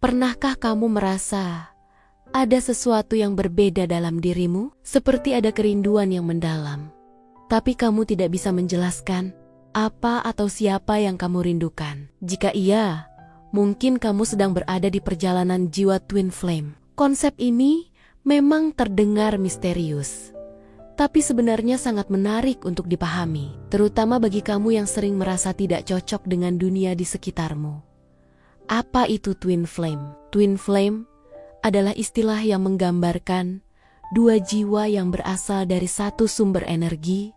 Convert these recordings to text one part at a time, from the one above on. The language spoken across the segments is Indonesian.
Pernahkah kamu merasa ada sesuatu yang berbeda dalam dirimu? Seperti ada kerinduan yang mendalam, tapi kamu tidak bisa menjelaskan apa atau siapa yang kamu rindukan. Jika iya, mungkin kamu sedang berada di perjalanan jiwa twin flame. Konsep ini memang terdengar misterius, tapi sebenarnya sangat menarik untuk dipahami, terutama bagi kamu yang sering merasa tidak cocok dengan dunia di sekitarmu. Apa itu twin flame? Twin flame adalah istilah yang menggambarkan dua jiwa yang berasal dari satu sumber energi,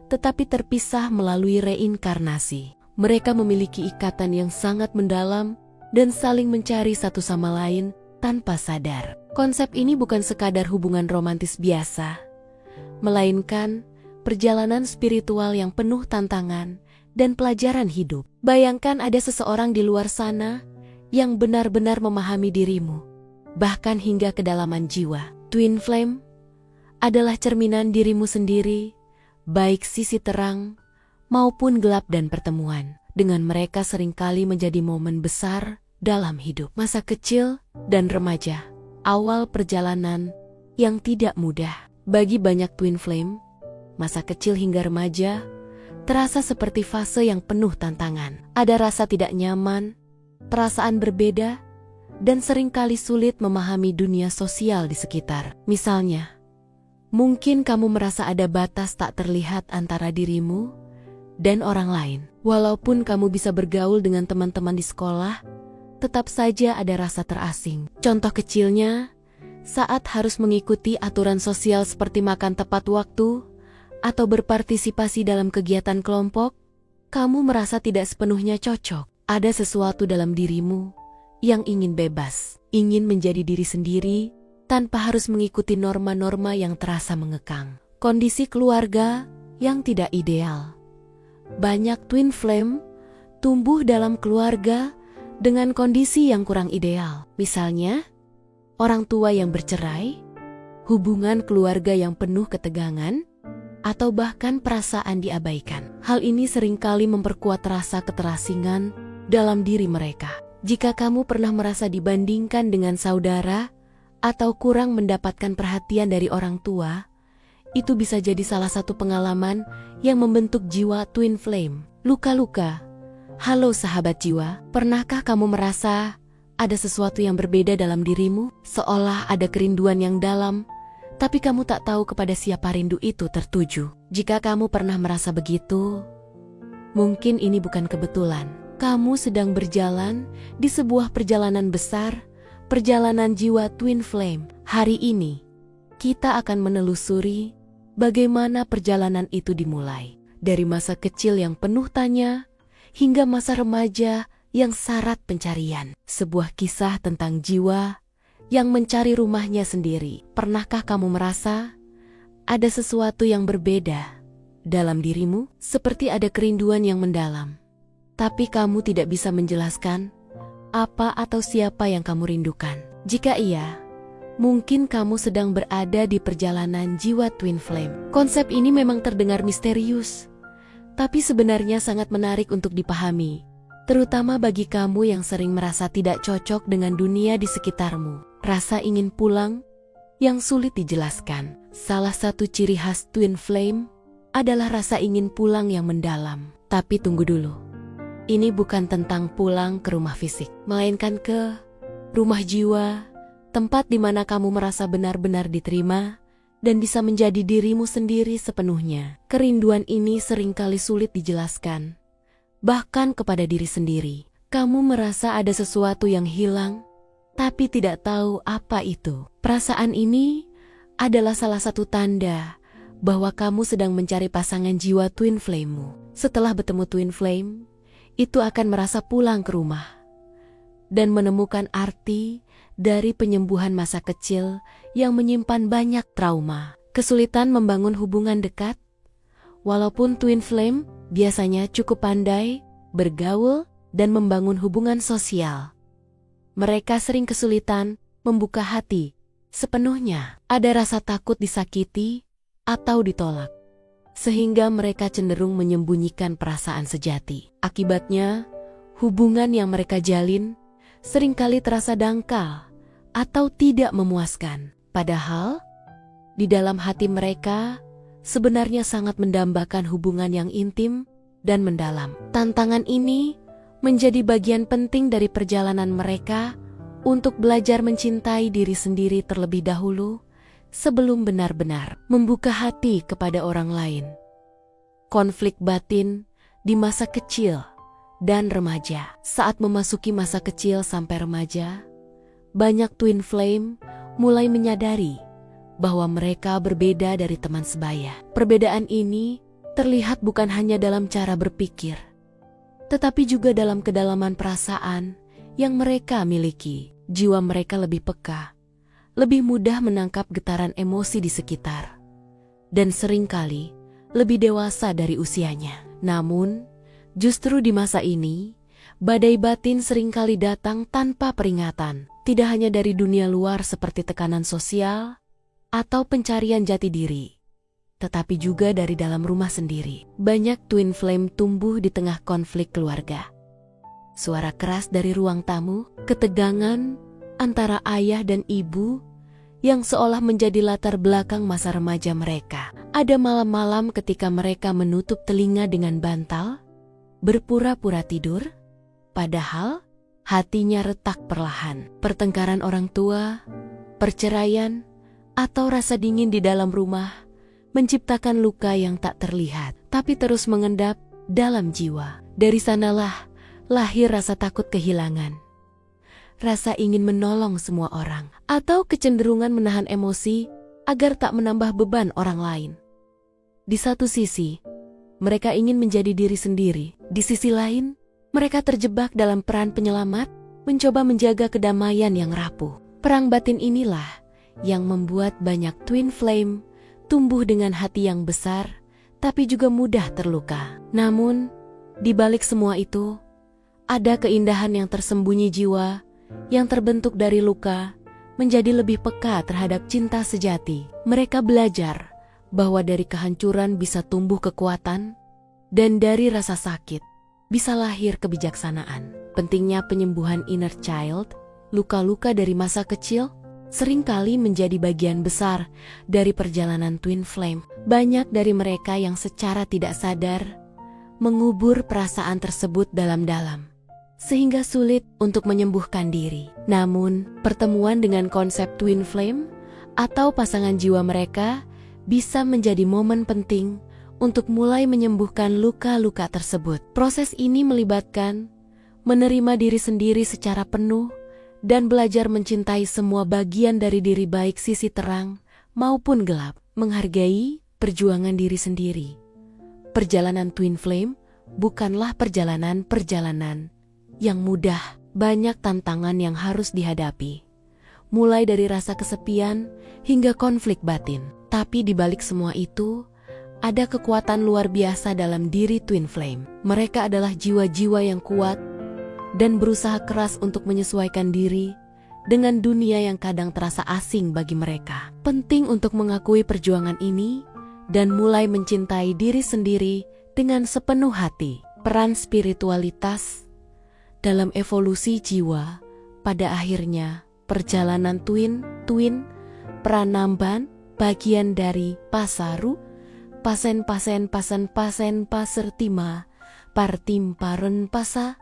tetapi terpisah melalui reinkarnasi. Mereka memiliki ikatan yang sangat mendalam dan saling mencari satu sama lain tanpa sadar. Konsep ini bukan sekadar hubungan romantis biasa, melainkan perjalanan spiritual yang penuh tantangan dan pelajaran hidup. Bayangkan ada seseorang di luar sana yang benar-benar memahami dirimu, bahkan hingga kedalaman jiwa. Twin flame adalah cerminan dirimu sendiri, baik sisi terang maupun gelap, dan pertemuan dengan mereka seringkali menjadi momen besar dalam hidup. Masa kecil dan remaja, awal perjalanan yang tidak mudah. Bagi banyak twin flame, masa kecil hingga remaja terasa seperti fase yang penuh tantangan. Ada rasa tidak nyaman, perasaan berbeda, dan seringkali sulit memahami dunia sosial di sekitar. Misalnya, mungkin kamu merasa ada batas tak terlihat antara dirimu dan orang lain. Walaupun kamu bisa bergaul dengan teman-teman di sekolah, tetap saja ada rasa terasing. Contoh kecilnya, saat harus mengikuti aturan sosial seperti makan tepat waktu atau berpartisipasi dalam kegiatan kelompok, kamu merasa tidak sepenuhnya cocok. Ada sesuatu dalam dirimu yang ingin bebas, ingin menjadi diri sendiri tanpa harus mengikuti norma-norma yang terasa mengekang. Kondisi keluarga yang tidak ideal. Banyak twin flame tumbuh dalam keluarga dengan kondisi yang kurang ideal. Misalnya, orang tua yang bercerai, hubungan keluarga yang penuh ketegangan, atau bahkan perasaan diabaikan. Hal ini seringkali memperkuat rasa keterasingan dalam diri mereka. Jika kamu pernah merasa dibandingkan dengan saudara atau kurang mendapatkan perhatian dari orang tua, itu bisa jadi salah satu pengalaman yang membentuk jiwa twin flame. Luka-luka. Halo sahabat jiwa, pernahkah kamu merasa ada sesuatu yang berbeda dalam dirimu? Seolah ada kerinduan yang dalam, tapi kamu tak tahu kepada siapa rindu itu tertuju. Jika kamu pernah merasa begitu, mungkin ini bukan kebetulan. Kamu sedang berjalan di sebuah perjalanan besar, perjalanan jiwa twin flame. Hari ini, kita akan menelusuri bagaimana perjalanan itu dimulai. Dari masa kecil yang penuh tanya, hingga masa remaja yang syarat pencarian. Sebuah kisah tentang jiwa yang mencari rumahnya sendiri. Pernahkah kamu merasa ada sesuatu yang berbeda dalam dirimu? Seperti ada kerinduan yang mendalam, tapi kamu tidak bisa menjelaskan apa atau siapa yang kamu rindukan. Jika iya, mungkin kamu sedang berada di perjalanan jiwa twin flame. Konsep ini memang terdengar misterius, tapi sebenarnya sangat menarik untuk dipahami, terutama bagi kamu yang sering merasa tidak cocok dengan dunia di sekitarmu. Rasa ingin pulang yang sulit dijelaskan. Salah satu ciri khas twin flame adalah rasa ingin pulang yang mendalam. Tapi tunggu dulu. Ini bukan tentang pulang ke rumah fisik, melainkan ke rumah jiwa, tempat di mana kamu merasa benar-benar diterima dan bisa menjadi dirimu sendiri sepenuhnya. Kerinduan ini seringkali sulit dijelaskan, bahkan kepada diri sendiri. Kamu merasa ada sesuatu yang hilang, tapi tidak tahu apa itu. Perasaan ini adalah salah satu tanda bahwa kamu sedang mencari pasangan jiwa twin flame-mu. Setelah bertemu twin flame, itu akan merasa pulang ke rumah dan menemukan arti dari penyembuhan masa kecil yang menyimpan banyak trauma. Kesulitan membangun hubungan dekat. Walaupun twin flame biasanya cukup pandai bergaul dan membangun hubungan sosial, mereka sering kesulitan membuka hati sepenuhnya. Ada rasa takut disakiti atau ditolak, sehingga mereka cenderung menyembunyikan perasaan sejati. Akibatnya, hubungan yang mereka jalin seringkali terasa dangkal atau tidak memuaskan. Padahal, di dalam hati mereka sebenarnya sangat mendambakan hubungan yang intim dan mendalam. Tantangan ini menjadi bagian penting dari perjalanan mereka untuk belajar mencintai diri sendiri terlebih dahulu sebelum benar-benar membuka hati kepada orang lain. Konflik batin di masa kecil dan remaja. Saat memasuki masa kecil sampai remaja, banyak twin flame mulai menyadari bahwa mereka berbeda dari teman sebaya. Perbedaan ini terlihat bukan hanya dalam cara berpikir, tetapi juga dalam kedalaman perasaan yang mereka miliki. Jiwa mereka lebih peka, lebih mudah menangkap getaran emosi di sekitar, dan seringkali lebih dewasa dari usianya. Namun, justru di masa ini, badai batin seringkali datang tanpa peringatan, tidak hanya dari dunia luar seperti tekanan sosial atau pencarian jati diri, tetapi juga dari dalam rumah sendiri. Banyak twin flame tumbuh di tengah konflik keluarga. Suara keras dari ruang tamu, ketegangan antara ayah dan ibu yang seolah menjadi latar belakang masa remaja mereka. Ada malam-malam ketika mereka menutup telinga dengan bantal, berpura-pura tidur, padahal hatinya retak perlahan. Pertengkaran orang tua, perceraian, atau rasa dingin di dalam rumah menciptakan luka yang tak terlihat, tapi terus mengendap dalam jiwa. Dari sanalah lahir rasa takut kehilangan, rasa ingin menolong semua orang, atau kecenderungan menahan emosi agar tak menambah beban orang lain. Di satu sisi, mereka ingin menjadi diri sendiri. Di sisi lain, mereka terjebak dalam peran penyelamat, mencoba menjaga kedamaian yang rapuh. Perang batin inilah yang membuat banyak twin flame tumbuh dengan hati yang besar, tapi juga mudah terluka. Namun, di balik semua itu, ada keindahan yang tersembunyi. Jiwa yang terbentuk dari luka menjadi lebih peka terhadap cinta sejati. Mereka belajar bahwa dari kehancuran bisa tumbuh kekuatan, dan dari rasa sakit bisa lahir kebijaksanaan. Pentingnya penyembuhan inner child, luka-luka dari masa kecil, seringkali menjadi bagian besar dari perjalanan twin flame. Banyak dari mereka yang secara tidak sadar mengubur perasaan tersebut dalam-dalam, sehingga sulit untuk menyembuhkan diri. Namun, pertemuan dengan konsep twin flame atau pasangan jiwa mereka bisa menjadi momen penting untuk mulai menyembuhkan luka-luka tersebut. Proses ini melibatkan menerima diri sendiri secara penuh dan belajar mencintai semua bagian dari diri, baik sisi terang maupun gelap. Menghargai perjuangan diri sendiri. Perjalanan twin flame bukanlah perjalanan yang mudah. Banyak tantangan yang harus dihadapi, mulai dari rasa kesepian hingga konflik batin. Tapi di balik semua itu, ada kekuatan luar biasa dalam diri twin flame. Mereka adalah jiwa-jiwa yang kuat dan berusaha keras untuk menyesuaikan diri dengan dunia yang kadang terasa asing bagi mereka. Penting untuk mengakui perjuangan ini dan mulai mencintai diri sendiri dengan sepenuh hati. Peran spiritualitas dalam evolusi jiwa. Pada akhirnya, perjalanan twin Pranamban bagian dari pasaru, pasen pasertima, partimparan pasa,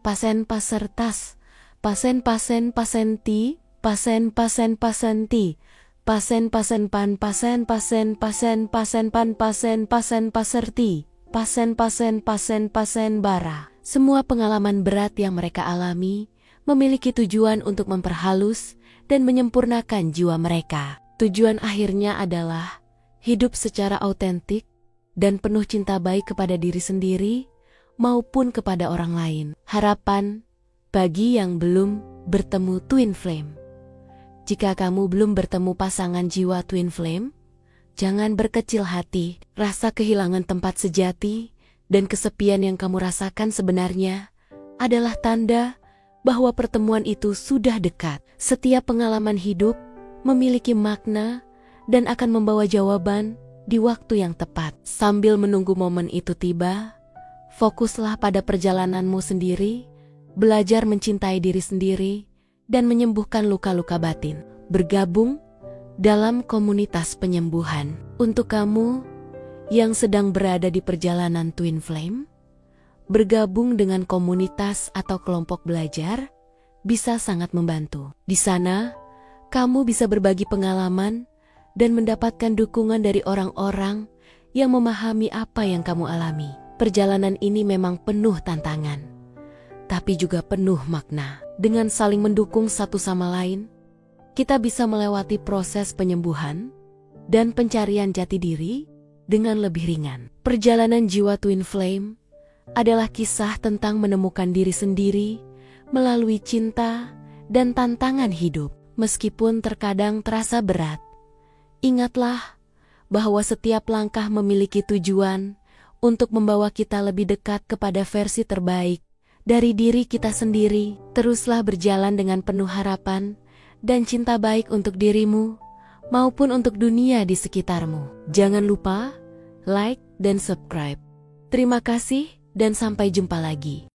pasen pasertas, pasen pasenti, pasen pasenti, pasen pan pasen pan pasen paserti, pasen bara. Semua pengalaman berat yang mereka alami memiliki tujuan untuk memperhalus dan menyempurnakan jiwa mereka. Tujuan akhirnya adalah hidup secara autentik dan penuh cinta baik kepada diri sendiri maupun kepada orang lain. Harapan bagi yang belum bertemu twin flame. Jika kamu belum bertemu pasangan jiwa twin flame, jangan berkecil hati. Rasa kehilangan tempat sejati dan kesepian yang kamu rasakan sebenarnya adalah tanda bahwa pertemuan itu sudah dekat. Setiap pengalaman hidup memiliki makna dan akan membawa jawaban di waktu yang tepat. Sambil menunggu momen itu tiba, fokuslah pada perjalananmu sendiri belajar mencintai diri sendiri, dan menyembuhkan luka-luka batin. Bergabung dalam komunitas penyembuhan. Untuk kamu yang sedang berada di perjalanan Twin Flame, bergabung dengan komunitas atau kelompok belajar bisa sangat membantu. Di sana, kamu bisa berbagi pengalaman dan mendapatkan dukungan dari orang-orang yang memahami apa yang kamu alami. Perjalanan ini memang penuh tantangan, tapi juga penuh makna. Dengan saling mendukung satu sama lain, kita bisa melewati proses penyembuhan dan pencarian jati diri dengan lebih ringan. Perjalanan jiwa Twin Flame adalah kisah tentang menemukan diri sendiri melalui cinta dan tantangan hidup. Meskipun terkadang terasa berat, ingatlah bahwa setiap langkah memiliki tujuan untuk membawa kita lebih dekat kepada versi terbaik dari diri kita sendiri. Teruslah berjalan dengan penuh harapan dan cinta baik untuk dirimu maupun untuk dunia di sekitarmu. Jangan lupa like dan subscribe. Terima kasih dan sampai jumpa lagi.